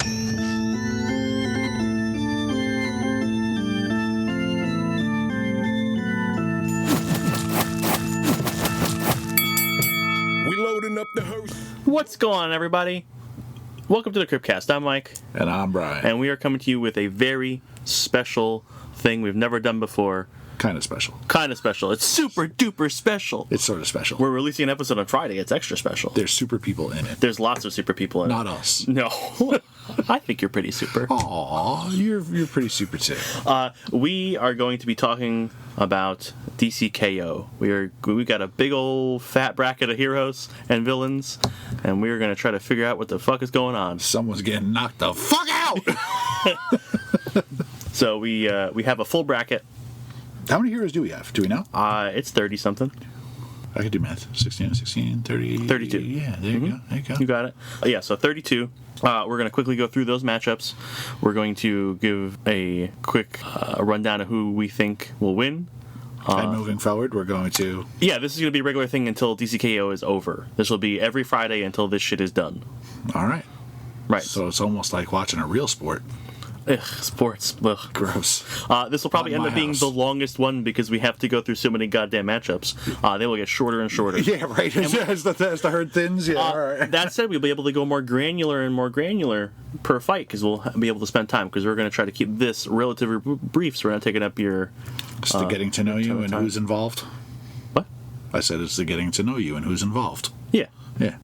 We loading up the hearse. What's going on, everybody? Welcome to the Cryptcast. I'm Mike. And I'm Brian. And we are coming to you with a very special thing we've never done before. Kind of special. Kind of special. It's super duper special. It's sort of special. We're releasing an episode on Friday. It's extra special. There's super people in it. There's lots of super people in Not it. us. No. I think you're pretty super. Aw, you're pretty super too. We are going to be talking about DCKO. We got a big old fat bracket of heroes and villains, and we're going to try to figure out what the fuck is going on. Someone's getting knocked the fuck out! So we have a full bracket. How many heroes do we have? Do we know? It's 30-something. I could do math. 16, 30... 32. Yeah, there you go. There you go. You got it. Yeah, so 32. We're going to quickly go through those matchups. We're going to give a quick rundown of who we think will win. And moving forward, we're going to... Yeah, this is going to be a regular thing until DCKO is over. This will be every Friday until this shit is done. All right. Right. So it's almost like watching a real sport. Ugh, sports. Ugh. Gross. This will probably end up being the longest one because we have to go through so many goddamn matchups. They will get shorter and shorter. Yeah, right. As the herd thins, yeah. All right. That said, we'll be able to go more granular per fight because we'll be able to spend time because we're going to try to keep this relatively brief so we're not taking up your... It's the getting to know you and who's involved. What? I said it's the getting to know you and who's involved. Yeah. Yeah.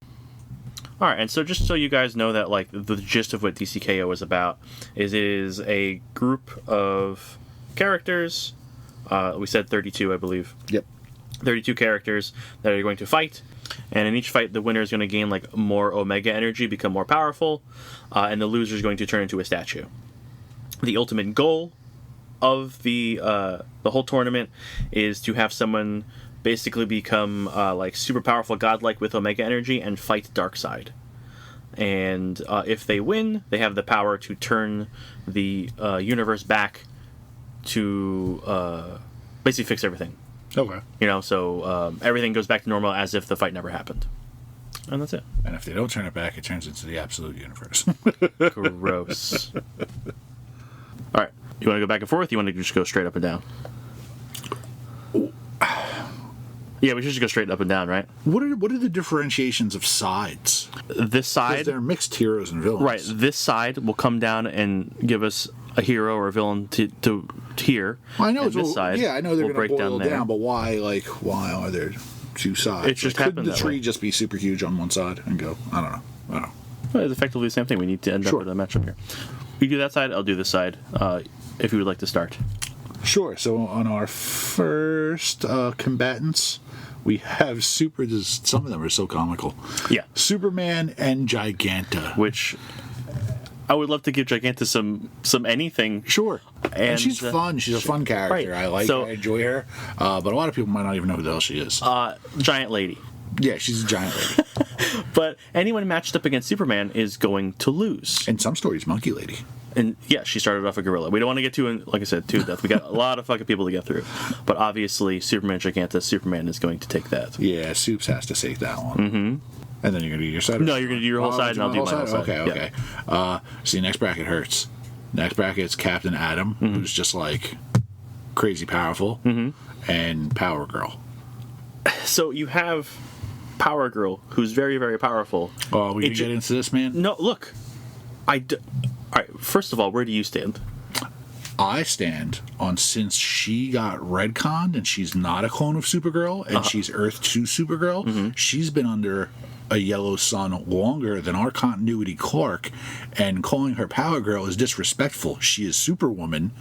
All right, and so just so you guys know that, like, the gist of what DCKO is about is it is a group of characters. We said 32, I believe. Yep. 32 characters that are going to fight, and in each fight, the winner is going to gain like more Omega energy, become more powerful, and the loser is going to turn into a statue. The ultimate goal of the whole tournament is to have someone basically become like super powerful godlike with Omega energy and fight Darkseid. And if they win, they have the power to turn the universe back to basically fix everything. Okay. You know, so everything goes back to normal as if the fight never happened. And that's it. And if they don't turn it back, it turns into the absolute universe. Gross. All right. You want to go back and forth? You want to just go straight up and down? Yeah, we should just go straight up and down, right? What are the differentiations of sides? This side... Because they're mixed heroes and villains. Right. This side will come down and give us a hero or a villain to hear. Well, I know. This side yeah, I know they're going to boil down, down, but why are there two sides? It just couldn't happened the that tree way. just be super huge on one side and go? I don't know. Well, it's effectively the same thing. We need to end up with a matchup here. You do that side, I'll do this side. If you would like to start. Sure. So on our first combatants, we have some of them are so comical. Yeah. Superman and Giganta. Which I would love to give Giganta some anything. Sure. And she's fun. She's a fun character. Right. I enjoy her. But a lot of people might not even know who the hell she is. Giant lady. Yeah, she's a giant lady. But anyone matched up against Superman is going to lose. In some stories, Monkey Lady. And yeah, she started off a gorilla. We don't want to get too, like I said, too death. We got a lot of fucking people to get through. But obviously, Superman Giganta, Superman is going to take that. Yeah, Soups has to take that one. Mm-hmm. And then you're going to do your side? No, you're going to do your whole side, and I'll do my whole side. Okay. Yeah. See, next bracket hurts. Next bracket's Captain Atom, who's just like crazy powerful, and Power Girl. So you have Power Girl, who's very, very powerful. Oh, we can get into this, man? No, look. All right, first of all, where do you stand? I stand on, since she got retconned and she's not a clone of Supergirl and she's Earth 2 Supergirl, she's been under a yellow sun longer than our continuity Clark, and calling her Power Girl is disrespectful. She is Superwoman,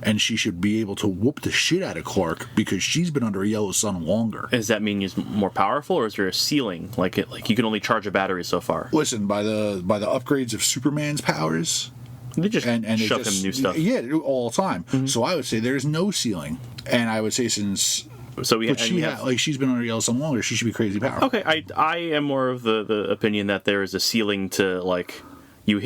and she should be able to whoop the shit out of Clark because she's been under a yellow sun longer. Does that mean he's more powerful, or is there a ceiling? Like you can only charge a battery so far? Listen, by the upgrades of Superman's powers, they just and shove him new stuff. Yeah, all the time. So I would say there's no ceiling, and I would say since So we, but she she's been under yellow sun longer. She should be crazy powerful. Okay, I am more of the opinion that there is a ceiling to, like, you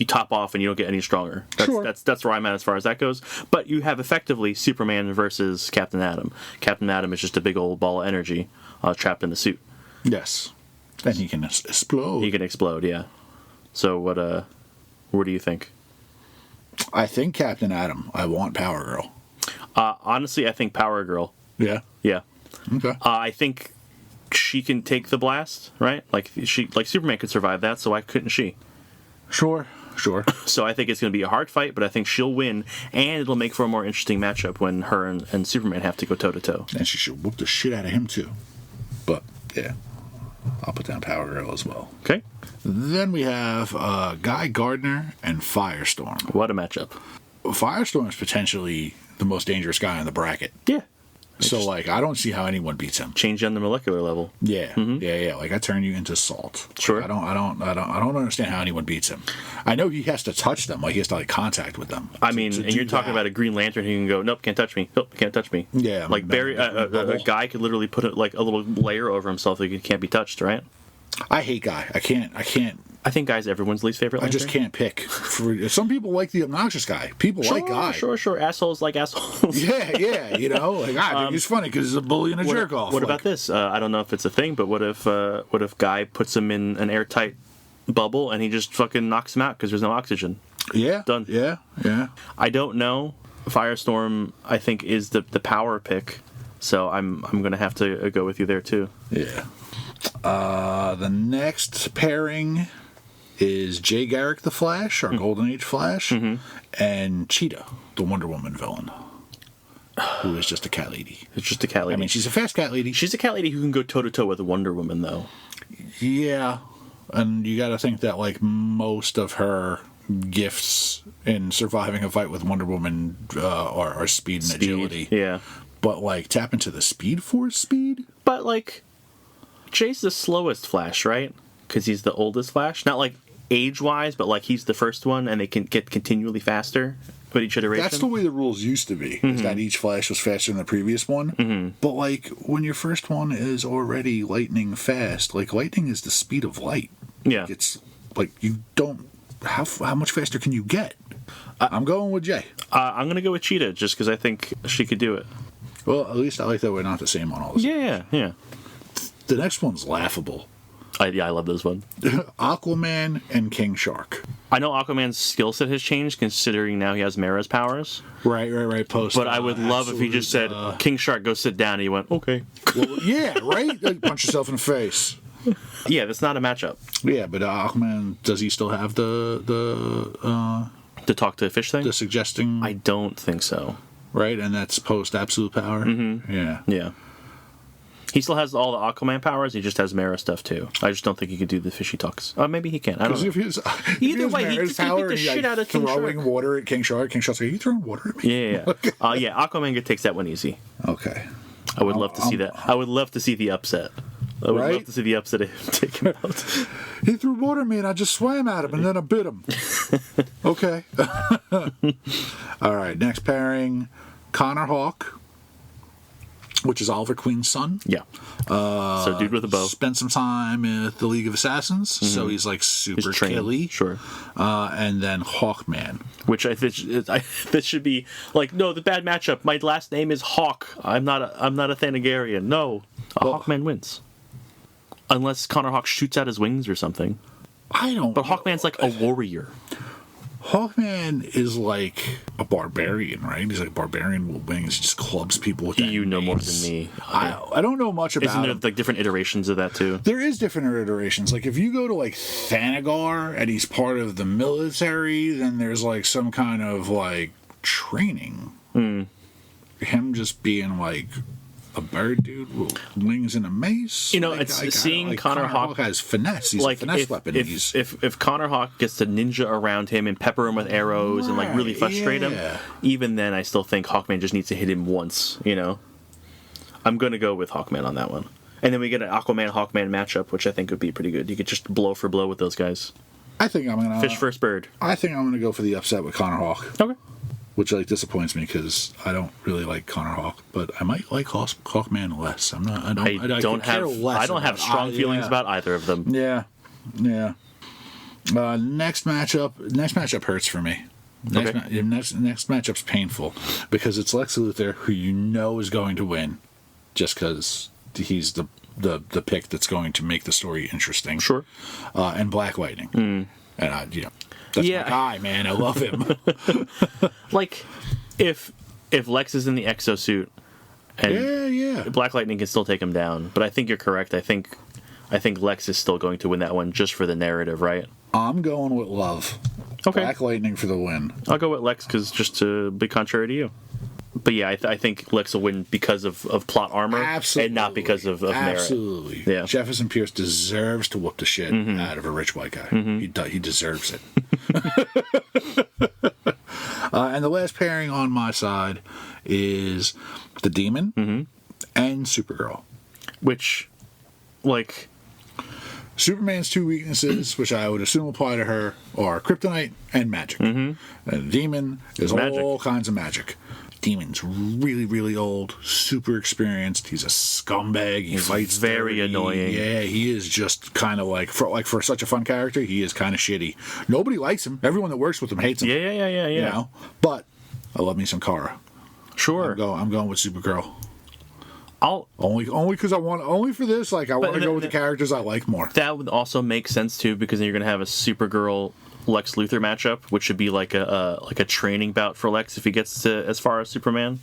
top off and you don't get any stronger. That's where I'm at as far as that goes. But you have effectively Superman versus Captain Atom. Captain Atom is just a big old ball of energy trapped in the suit. Yes, and he can explode. He can explode, yeah. So what What do you think? I think Captain Atom. I want Power Girl. Honestly, I think Power Girl. Yeah. Yeah. Okay. I think she can take the blast, right? Like Superman could survive that, so why couldn't she? Sure. So I think it's going to be a hard fight, but I think she'll win, and it'll make for a more interesting matchup when her and Superman have to go toe-to-toe. And she should whoop the shit out of him, too. But, yeah. I'll put down Power Girl as well. Okay. Then we have Guy Gardner and Firestorm. What a matchup. Firestorm is potentially the most dangerous guy in the bracket. Yeah. So, like, I don't see how anyone beats him. Change on the molecular level. Yeah, yeah. Like, I turn you into salt. Sure. I don't understand how anyone beats him. I know he has to touch them, like he has to contact with them. I mean, and you're talking about a Green Lantern who can go, nope, can't touch me. Nope, can't touch me. Yeah. Like Barry, a guy could literally put a little layer over himself that he can't be touched, right? I hate Guy. I can't. I think Guy's everyone's least favorite. I Lantern. just can't pick. Some people like the obnoxious guy. People like Guy. Sure. Assholes like assholes. Yeah. Like I think he's funny because he's a bully and a jerk off. What about this? I don't know if it's a thing, but what if Guy puts him in an airtight bubble and he just fucking knocks him out because there's no oxygen? Yeah. Done. Yeah. I don't know. Firestorm, I think, is the power pick, so I'm gonna have to go with you there too. Yeah. The next pairing is Jay Garrick the Flash, our Golden Age Flash, and Cheetah, the Wonder Woman villain, who is just a cat lady. It's just a cat lady. I mean, she's a fast cat lady. She's a cat lady who can go toe-to-toe with a Wonder Woman, though. Yeah, and you got to think that, like, most of her gifts in surviving a fight with Wonder Woman are speed and agility. Yeah. But, like, tap into the Speed Force speed? But, like, Jay's the slowest Flash, right? Because he's the oldest Flash. Not, like, age-wise, but, like, he's the first one, and they can get continually faster with each iteration. That's the way the rules used to be, is that each Flash was faster than the previous one. But, like, when your first one is already lightning fast, like, lightning is the speed of light. Yeah. It's, like, you don't... How much faster can you get? I'm going with Jay. I'm going to go with Cheetah, just because I think she could do it. Well, at least I like that we're not the same on all this. Yeah. The next one's laughable. I love this one. Aquaman and King Shark. I know Aquaman's skill set has changed, considering now he has Mara's powers. Right. Post. But I would love if he just said, King Shark, go sit down, and he went, okay. Well, yeah, right? Like, punch yourself in the face. Yeah, that's not a matchup. Yeah, but Aquaman, does he still have the To talk to the fish thing? the suggesting? I don't think so. Right, and that's post absolute power. Yeah. He still has all the Aquaman powers. He just has Mara stuff too. I just don't think he could do the fishy talks. Maybe he can. I don't know. Either way, he Mara's can beat the shit out of King throwing Shark. water at King Shark. King Shark's like, are you throwing water at me? Yeah. Aquaman takes that one easy. Okay. I would love to see that. I would love to see the upset. I would love to see the upset of him taking him out. He threw water at me and I just swam at him and then I bit him. Okay. All right. Next pairing, Connor Hawke, which is Oliver Queen's son. Yeah. So dude with a bow. Spent some time at the League of Assassins, so he's like super killy. Sure. And then Hawkman. Which I think that should be like, no, the bad matchup. My last name is Hawk. I'm not a Thanagarian. No. Hawkman wins. Unless Connor Hawke shoots out his wings or something. I don't But Hawkman's like a warrior. Hawkman is like a barbarian, right? He's like a barbarian with wings. He just clubs people with that You know more mace. than me. I don't know much about Isn't there him. like different iterations of that too? There is different iterations. Like if you go to like Thanagar and he's part of the military, then there's like some kind of like training. Him just being like a bird dude with wings and a mace. You know, it's seeing Connor Hawke has finesse. He's like a finesse weapon. If Connor Hawke gets to ninja around him and pepper him with arrows and like really frustrate him, even then I still think Hawkman just needs to hit him once. You know, I'm gonna go with Hawkman on that one. And then we get an Aquaman-Hawkman matchup, which I think would be pretty good. You could just blow for blow with those guys. I think I'm gonna Fish first bird. I think I'm gonna go for the upset with Connor Hawke. Okay. Which like disappoints me because I don't really like Connor Hawke, but I might like Hawkman less. I'm not. I don't have strong feelings about either of them. Yeah. Next matchup hurts for me. Next matchup's painful because it's Lex Luthor, who you know is going to win, just because he's the pick that's going to make the story interesting. Sure. And Black Lightning. And That's Yeah. my guy, man. I love him. Like, if Lex is in the exosuit, and yeah. Black Lightning can still take him down, but I think you're correct. I think Lex is still going to win that one just for the narrative, right? I'm going with love. Okay. Black Lightning for the win. I'll go with Lex because just to be contrary to you. But yeah, I think Lex will win because of plot armor, Absolutely. and not because of merit. Absolutely. Yeah. Jefferson Pierce deserves to whoop the shit out of a rich white guy. He deserves it. And the last pairing on my side is the Demon and Supergirl. Which, like, Superman's two weaknesses, which I would assume apply to her, are kryptonite and magic. And the Demon is Magic. all kinds of magic. Demon's really, really old, super experienced. He's a scumbag. He fights very dirty. annoying. Yeah, he is just kind of like for such a fun character, he is kind of shitty. Nobody likes him. Everyone that works with him hates him. yeah. You know, but I love me some Kara. Sure. I'm going with Supergirl. I'll Only because I want for this. Like I want to go with the characters I like more. That would also make sense too, because then you're gonna have a Supergirl Lex Luthor matchup, which should be like a training bout for Lex if he gets to as far as Superman.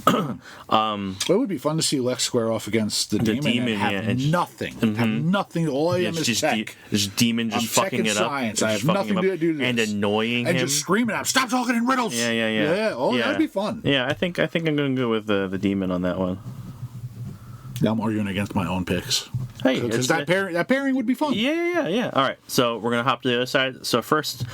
It would be fun to see Lex square off against the Demon and have nothing. Have nothing. All I am is tech. This Demon just I'm fucking it up. science. I just have fucking nothing him to up do this. and annoying and him. just screaming at him, stop talking in riddles. Yeah. Oh, that'd be fun. Yeah, I think I'm gonna go with the Demon on that one. Now I'm arguing against my own picks. Hey, Because that pairing would be fun. Yeah. All right, so we're gonna hop to the other side. So first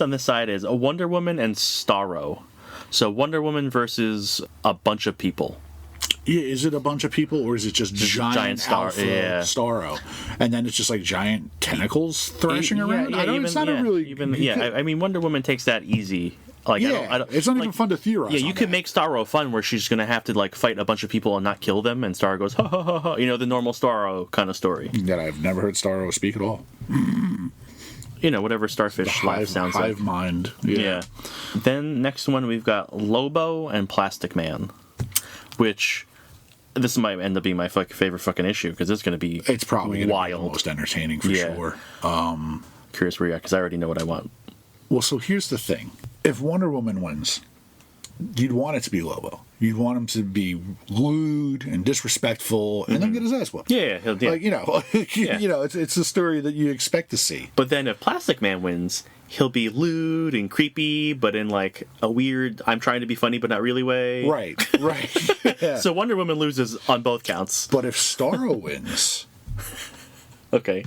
on this side is a Wonder Woman and Starro. So Wonder Woman versus a bunch of people. Yeah, is it a bunch of people or is it just giant Alpha Starro? And then it's just like giant tentacles thrashing around? I don't, it's not a really... I mean, Wonder Woman takes that easy. Like, I don't, it's not even fun to theorize. Yeah, you could make Starro fun where she's going to have to like fight a bunch of people and not kill them, and Starro goes, ha ha ha ha. You know, the normal Starro kind of story. That I've never heard Starro speak at all. You know, whatever Starfish life sounds like. Hive mind. Yeah. Then next one we've got Lobo and Plastic Man, which this might end up being my favorite fucking issue because it's going to be It's probably gonna wild. be the most entertaining for sure. Curious where you're at because I already know what I want. Well, so here's the thing. If Wonder Woman wins, you'd want it to be Lobo. You'd want him to be lewd and disrespectful and then get his ass whooped. Yeah. Like, you know, you know, it's a story that you expect to see. But then if Plastic Man wins, he'll be lewd and creepy, but in like a weird, I'm trying to be funny but not really way. Right. Yeah. So Wonder Woman loses on both counts. But if Starro wins, Okay.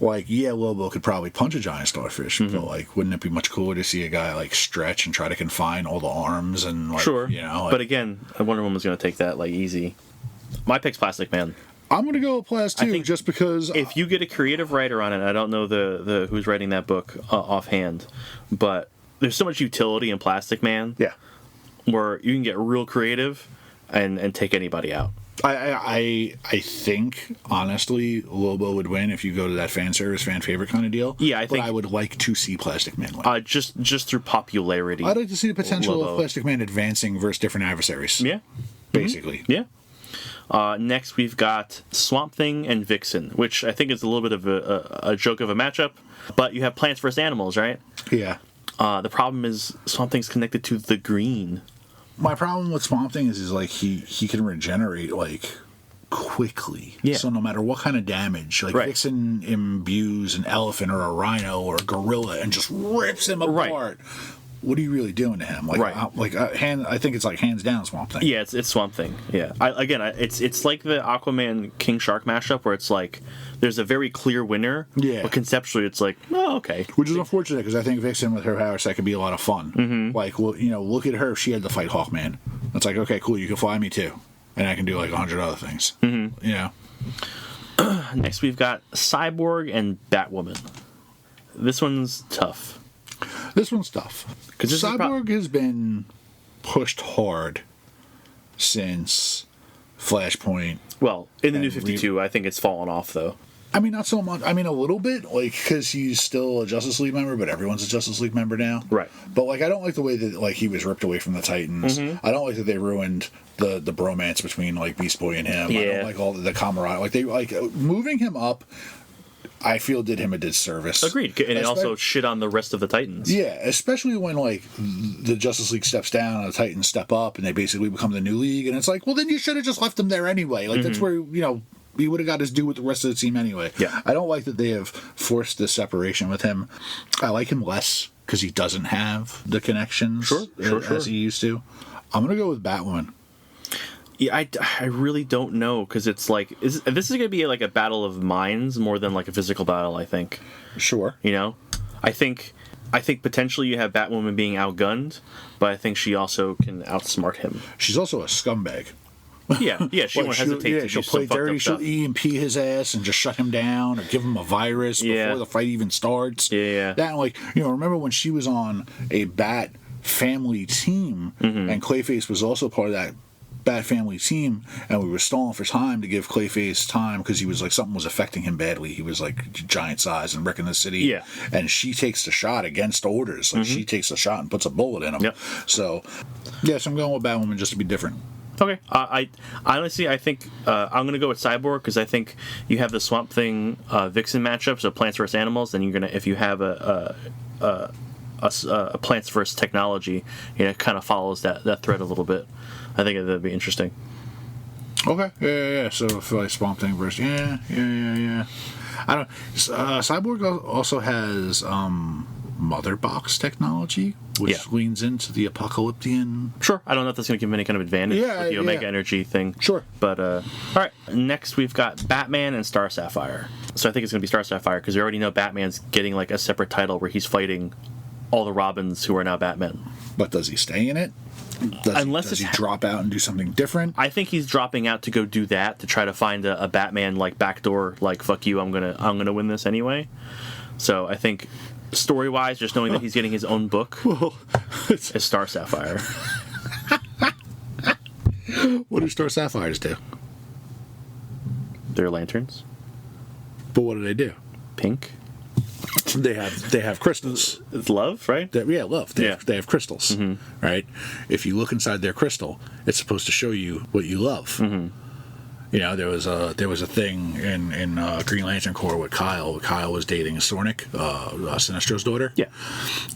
like, yeah, Lobo could probably punch a giant starfish, but like, wouldn't it be much cooler to see a guy like stretch and try to confine all the arms and like, Sure. you know? Like, But again, Wonder Woman's going to take that like easy. My pick's Plastic Man. I'm gonna go with Plas too, think just because. If you get a creative writer on it, I don't know the who's writing that book offhand, but there's so much utility in Plastic Man. Yeah. Where you can get real creative and take anybody out. I think honestly Lobo would win if you go to that fan service, fan favorite kind of deal. Yeah, I think I would like to see Plastic Man win. just through popularity. I'd like to see the potential Lobo. of Plastic Man advancing versus different adversaries. Yeah, basically. yeah. Next we've got Swamp Thing and Vixen, which I think is a little bit of a joke of a matchup. But you have plants versus animals, right? Yeah. The problem is Swamp Thing's connected to the green. My problem with Swamp Thing is like he can regenerate like quickly. Yeah. So no matter what kind of damage, like Vixen imbues an elephant or a rhino or a gorilla and just rips him apart. What are you really doing to him? Like, I think it's like hands down Swamp Thing. Yeah, it's Swamp Thing. Yeah, it's like the Aquaman King Shark mashup where it's like there's a very clear winner. Yeah. But conceptually, it's like, oh, okay. Which is unfortunate because I think Vixen with her powers that could be a lot of fun. Mm-hmm. Like, well, you know, look at her. She had to fight Hawkman. It's like, okay, cool. You can fly me too, and I can do like 100 other things. Mm-hmm. You know. Next, we've got Cyborg and Batwoman. This one's tough. This one's tough. Because Cyborg has been pushed hard since Flashpoint. Well, in the New 52, I think it's fallen off, though. I mean, not so much. I mean, a little bit, like, because he's still a Justice League member, but everyone's a Justice League member now. Right. But, like, I don't like the way that, like, he was ripped away from the Titans. Mm-hmm. I don't like that they ruined the bromance between, like, Beast Boy and him. Yeah. I don't like all the camaraderie. Like, moving him up I feel did him a disservice. Agreed. And it also shit on the rest of the Titans. Yeah, especially when like the Justice League steps down and the Titans step up and they basically become the new league, and it's like, well, then you should have just left them there anyway. Like that's where he would have got his due with the rest of the team anyway. Yeah. I don't like that they have forced this separation with him. I like him less because he doesn't have the connections as he used to. I'm gonna go with Batwoman. Yeah, I really don't know, because it's like this is going to be like a battle of minds more than like a physical battle, I think. Sure. You know? I think potentially you have Batwoman being outgunned, but I think she also can outsmart him. She's also a scumbag. Yeah, she won't hesitate to she'll do play some dirty. fucked up She'll EMP his ass and just shut him down or give him a virus before the fight even starts. Yeah. That, like, remember when she was on a Bat family team and Clayface was also part of that Bat family team, and we were stalling for time to give Clayface time because he was like, something was affecting him badly. He was like giant size and wrecking the city. Yeah. And she takes the shot against orders. Like she takes the shot and puts a bullet in him. Yep. So, yes, I'm going with Batwoman just to be different. Okay. I honestly, I think I'm going to go with Cyborg, because I think you have the Swamp Thing Vixen matchup, so plants versus animals, then you're going to, if you have a plants versus technology, it kind of follows that thread a little bit. I think that'd be interesting. Okay, yeah. So if like Swamp Thing versus yeah. I don't. Cyborg also has Mother Box technology, which leans into the apocalyptian. Sure, I don't know if that's going to give him any kind of advantage with the Omega Energy thing. Sure, but all right. Next, we've got Batman and Star Sapphire. So I think it's going to be Star Sapphire, because we already know Batman's getting like a separate title where he's fighting all the Robins who are now Batman. But does he stay in it? Does he drop out and do something different? I think he's dropping out to go do that, to try to find a Batman like backdoor, like fuck you, I'm gonna win this anyway. So I think story wise, just knowing that he's getting his own book is Star Sapphire. What do Star Sapphires do? They're lanterns. But what do they do? Pink. They have crystals. It's love, right? Love. They have crystals, right? If you look inside their crystal, it's supposed to show you what you love. There was a thing in Green Lantern Corps with Kyle. Kyle was dating Sornik, Sinestro's daughter. Yeah.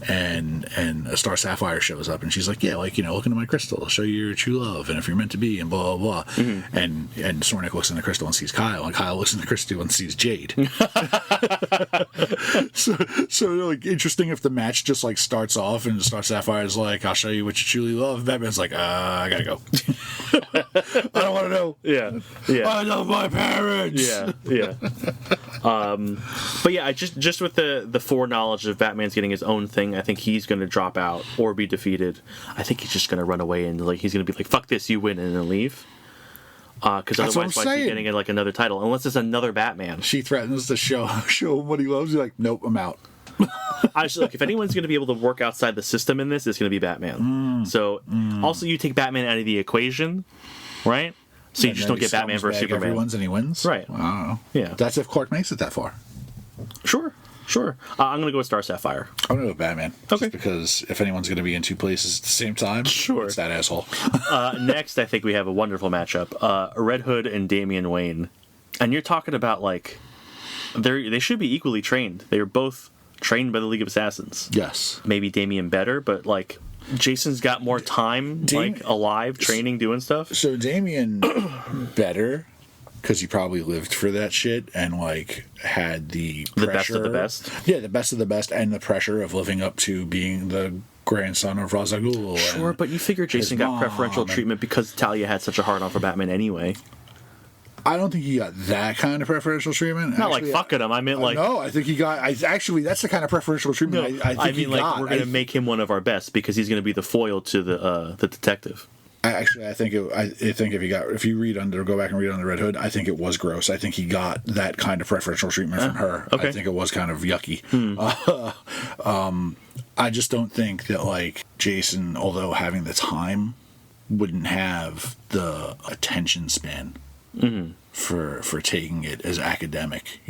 And a Star Sapphire shows up, and she's like, look into my crystal. I'll show you your true love, and if you're meant to be, and blah, blah, blah. And Sornik looks in the crystal and sees Kyle, and Kyle looks in the crystal and sees Jade. so like, interesting if the match just like starts off and Star Sapphire's like, I'll show you what you truly love. Batman's like, I gotta go. I don't want to know. Yeah. I love my parents. Yeah. But yeah, I just with the foreknowledge of Batman's getting his own thing, I think he's going to drop out or be defeated. I think he's just going to run away and like he's going to be like, "Fuck this, you win," and then leave. Because otherwise, why is he getting like another title? Unless it's another Batman. She threatens to show him what he loves. He's like, "Nope, I'm out." Honestly, look, if anyone's going to be able to work outside the system in this, it's going to be Batman. Also, you take Batman out of the equation, right? So you just don't get Batman versus Superman. Everyone's and he wins? Right. I don't know. Yeah. That's if Clark makes it that far. Sure. I'm going to go with Star Sapphire. I'm going to go with Batman. Okay. Just because if anyone's going to be in two places at the same time, it's that asshole. Next, I think we have a wonderful matchup. Red Hood and Damian Wayne. And you're talking about, like, they should be equally trained. They are both trained by the League of Assassins. Yes. Maybe Damian better, but, like, Jason's got more time, alive, training, doing stuff. So Damian better, because he probably lived for that shit and, like, had the pressure. The best of the best? Yeah, the best of the best, and the pressure of living up to being the grandson of Ra's al Ghul. Sure, but you figure Jason got preferential treatment because Talia had such a hard-on for Batman anyway. I don't think he got that kind of preferential treatment. Not actually, like fucking him. I meant like no. I think he got. Actually, that's the kind of preferential treatment. No, I mean, like we're gonna make him one of our best because he's gonna be the foil to the detective. I think if you read go back and read under Red Hood, I think it was gross. I think he got that kind of preferential treatment from her. Okay. I think it was kind of yucky. I just don't think that like Jason, although having the time, wouldn't have the attention span. For taking it as academic,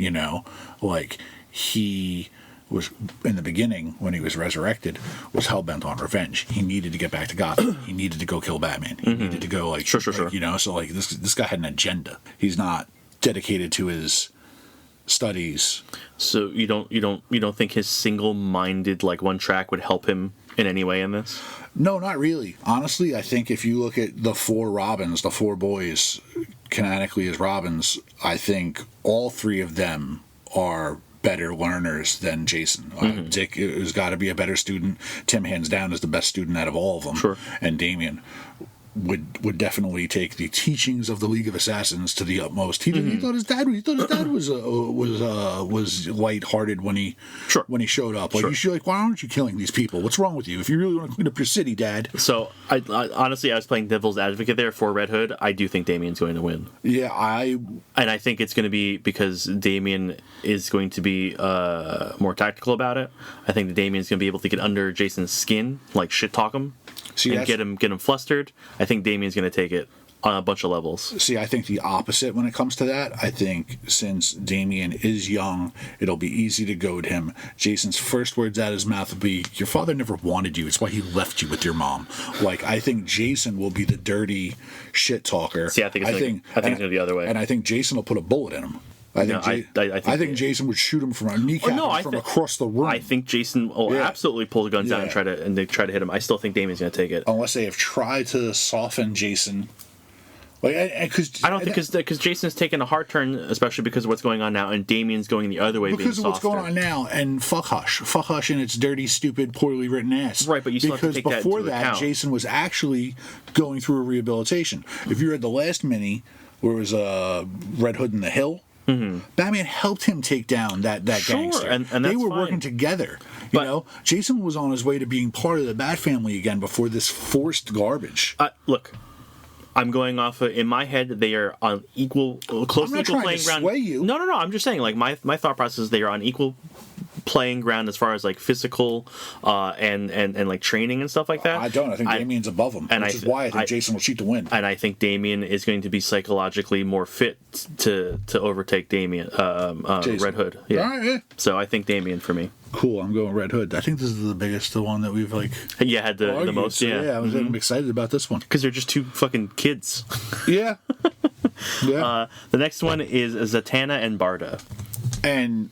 like he was in the beginning when he was resurrected was hell-bent on revenge. He needed to get back to Gotham. He needed to go kill Batman. He needed to go sure. So like this guy had an agenda. He's not dedicated to his studies. So you don't think his single-minded like one track would help him in any way in this? No, not really. Honestly, I think if you look at the four Robins, the four boys canonically as Robins, I think all three of them are better learners than Jason. Dick has got to be a better student. Tim, hands down, is the best student out of all of them. Sure. And Damien would definitely take the teachings of the League of Assassins to the utmost. He thought his dad was lighthearted when he showed up. Like, Sure. why aren't you killing these people? What's wrong with you? If you really want to clean up your city, Dad. So I honestly, I was playing devil's advocate there for Red Hood. I do think Damien's going to win. Yeah, And I think it's going to be because Damien is going to be more tactical about it. I think that Damien's going to be able to get under Jason's skin, like shit talk him, and get him flustered. I think Damien's going to take it on a bunch of levels. See, I think the opposite when it comes to that. I think since Damien is young, it'll be easy to goad him. Jason's first words out of his mouth will be, "Your father never wanted you. It's why he left you with your mom." Like, I think Jason will be the dirty shit talker. See, I think it's going to be the other way. And I think Jason will put a bullet in him. I think Jason would shoot him from a kneecap from across the room. I think Jason will absolutely pull the guns out and try to hit him. I still think Damien's going to take it. Unless they have tried to soften Jason. Like, I don't think because Jason's taken a hard turn, especially because of what's going on now, and Damien's going the other way. Because of what's going on now, and fuck Hush and its dirty, stupid, poorly written ass. Right, but you still have to take that into account. Jason was actually going through a rehabilitation. If you read the last mini, where it was Red Hood in the Hill, Batman helped him take down that gangster. And they were fine. working together. You know, Jason was on his way to being part of the Bat family again before this forced garbage. Look. I'm going off of, in my head, they are on close to equal playing ground. Sway you. No. I'm just saying, like, my thought process is they are on equal playing ground as far as like physical and like training and stuff like that. I don't. I think Damien's above him, which is why I think Jason will shoot to win. And I think Damien is going to be psychologically more fit to overtake Red Hood. Yeah. All right, yeah. So I think Damien for me. Cool. I'm going Red Hood. I think this is the one that we've had the most. So, I'm excited about this one because they're just two fucking kids. Yeah. Yeah. The next one is Zatanna and Barda. And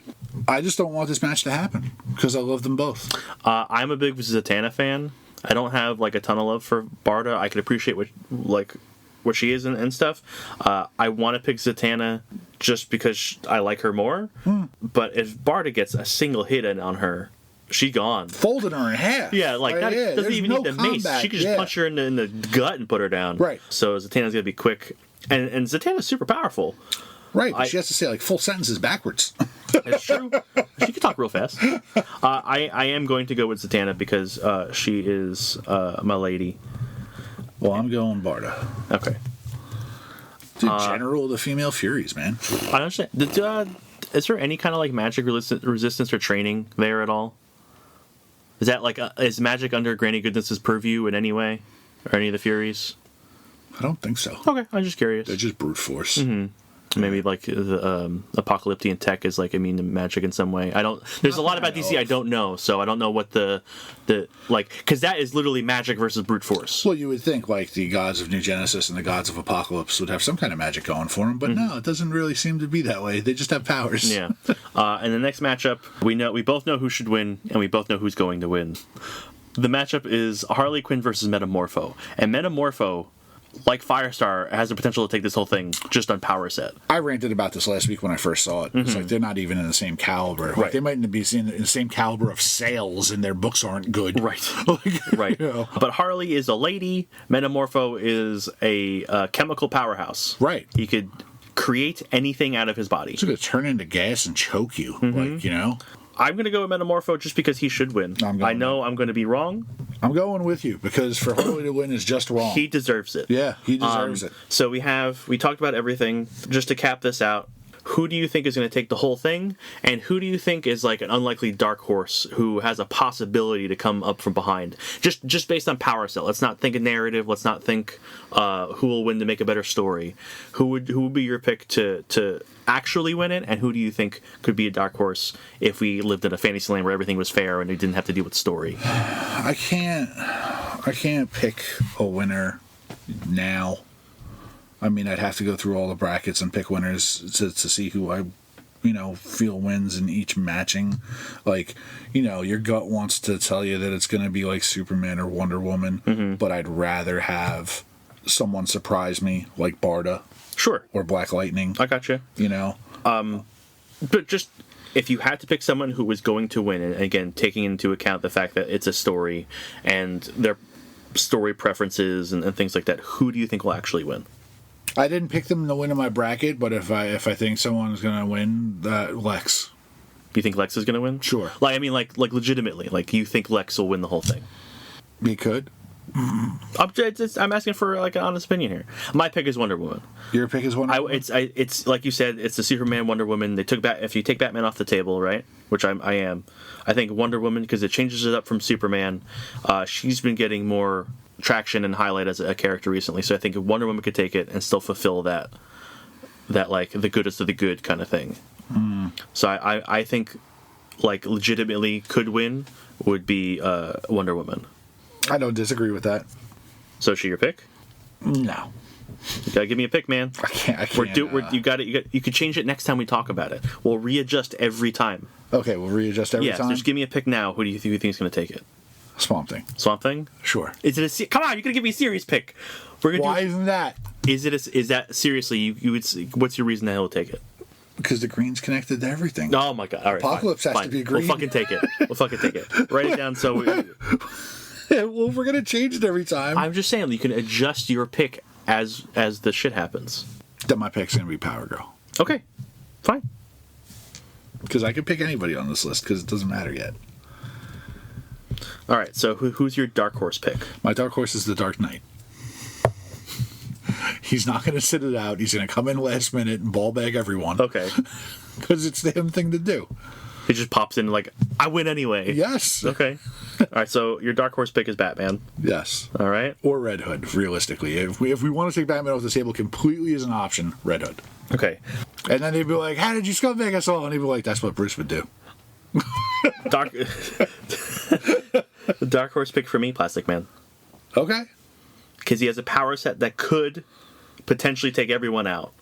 I just don't want this match to happen because I love them both. I'm a big Zatanna fan. I don't have like a ton of love for Barda. I could appreciate what she is and stuff. I want to pick Zatanna just because I like her more. But if Barda gets a single hit in on her, she gone. Folded her in half. Yeah, like that doesn't even need the mace. She could just punch her in the gut and put her down. Right. So Zatanna's gonna be quick, and Zatanna's super powerful. Right, but she has to say like full sentences backwards. It's true. She can talk real fast. I am going to go with Zatanna because she is my lady. Well, I'm going Barda. Okay. The general of the female Furies, man. I understand. Is there any kind of like magic resistance or training there at all? Is that like is magic under Granny Goodness's purview in any way, or any of the Furies? I don't think so. Okay, I'm just curious. They're just brute force. Maybe like the Apocalyptian tech is like immune to magic in some way. I don't. There's a lot about DC I don't know, so I don't know what the like because that is literally magic versus brute force. Well, you would think like the gods of New Genesis and the gods of Apocalypse would have some kind of magic going for them, but no, it doesn't really seem to be that way. They just have powers. Yeah. And the next matchup, we both know who should win, and we both know who's going to win. The matchup is Harley Quinn versus Metamorpho, and Metamorpho, like Firestar, has the potential to take this whole thing just on power set. I ranted about this last week when I first saw it. It's like they're not even in the same caliber. Right. Like they might be in the same caliber of sales, and their books aren't good. Right. Right. You know. But Harley is a lady. Metamorpho is a chemical powerhouse. Right. He could create anything out of his body. It's going to turn into gas and choke you. Like, you know? I'm going to go with Metamorpho just because he should win. I know I'm going to be wrong. I'm going with you because for Harley to win is just wrong. He deserves it. Yeah, he deserves it. So we talked about everything. Just to cap this out, who do you think is going to take the whole thing? And who do you think is like an unlikely dark horse who has a possibility to come up from behind? Just based on power set. Let's not think a narrative. Let's not think who will win to make a better story. Who would be your pick to actually win it? And who do you think could be a dark horse if we lived in a fantasy land where everything was fair and we didn't have to deal with story? I can't pick a winner now. I mean, I'd have to go through all the brackets and pick winners to see who I feel wins in each matching. Like, your gut wants to tell you that it's going to be like Superman or Wonder Woman, but I'd rather have someone surprise me like Barda. Sure. Or Black Lightning. I gotcha. But just, if you had to pick someone who was going to win, and again, taking into account the fact that it's a story and their story preferences and things like that, who do you think will actually win? I didn't pick them to win in my bracket, but if I think someone's going to win, Lex. You think Lex is going to win? Sure. Like, I mean, like legitimately, like, you think Lex will win the whole thing? He could. I'm asking for like an honest opinion here. My pick is Wonder Woman. Your pick is Wonder Woman? It's like you said, it's the Superman, Wonder Woman. They took if you take Batman off the table, right? Which I am. I think Wonder Woman, because it changes it up from Superman. She's been getting more traction and highlight as a character recently, so I think Wonder Woman could take it and still fulfill that like the goodest of the good kind of thing. So I think like legitimately could win would be Wonder Woman. I don't disagree with that. So, she your pick? No. You gotta give me a pick, man. I can't. You could change it next time we talk about it. We'll readjust every time. Okay, we'll readjust every time. Yeah, just give me a pick now. Who do you think is gonna take it? Swamp Thing. Swamp Thing? Sure. Is it come on? You gotta give me a serious pick. Why isn't that? Is that seriously? You would. What's your reason that he'll take it? Because the green's connected to everything. Oh my god! All right, Apocalypse fine, has to be green. We'll fucking take it. Write it down so. Well, we're gonna change it every time. I'm just saying you can adjust your pick as the shit happens. Then my pick's gonna be Power Girl. Okay, fine. Because I could pick anybody on this list because it doesn't matter yet. All right, so who's your dark horse pick? My dark horse is the Dark Knight. He's not going to sit it out. He's going to come in last minute and ball bag everyone. Okay. Because it's the him thing to do. He just pops in like, I win anyway. Yes. Okay. All right, so your dark horse pick is Batman. Yes. All right. Or Red Hood, realistically. If we want to take Batman off the table completely as an option, Red Hood. Okay. And then they'd be like, how did you scumbag us all? And he'd be like, that's what Bruce would do. The dark horse pick for me, Plastic Man. Okay. Because he has a power set that could potentially take everyone out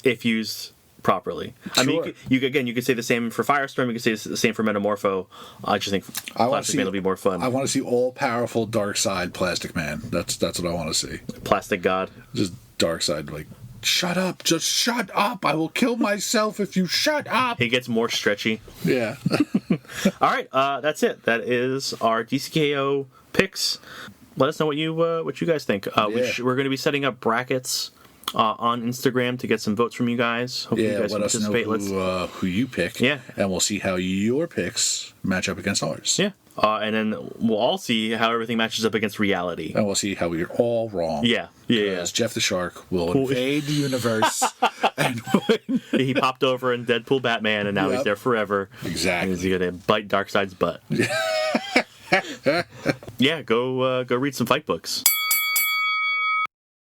if used properly. Sure. I mean, you could say the same for Firestorm. You could say the same for Metamorpho. I just think Plastic Man will be more fun. I want to see all-powerful dark side Plastic Man. That's what I want to see. Plastic God. Just dark side, like, shut up. Just shut up. I will kill myself if you shut up. He gets more stretchy. Yeah. All right, that's it. That is our DCKO picks. Let us know what you guys think. We're going to be setting up brackets on Instagram to get some votes from you guys. Hopefully you guys let us know who you pick. Yeah. And we'll see how your picks match up against ours. Yeah. And then we'll all see how everything matches up against reality. And we'll see how we're all wrong. Yeah. Because Jeff the Shark will invade the universe and win. He popped over in Deadpool Batman, and now he's there forever. Exactly. And he's going to bite Darkseid's butt. Yeah, go read some fight books.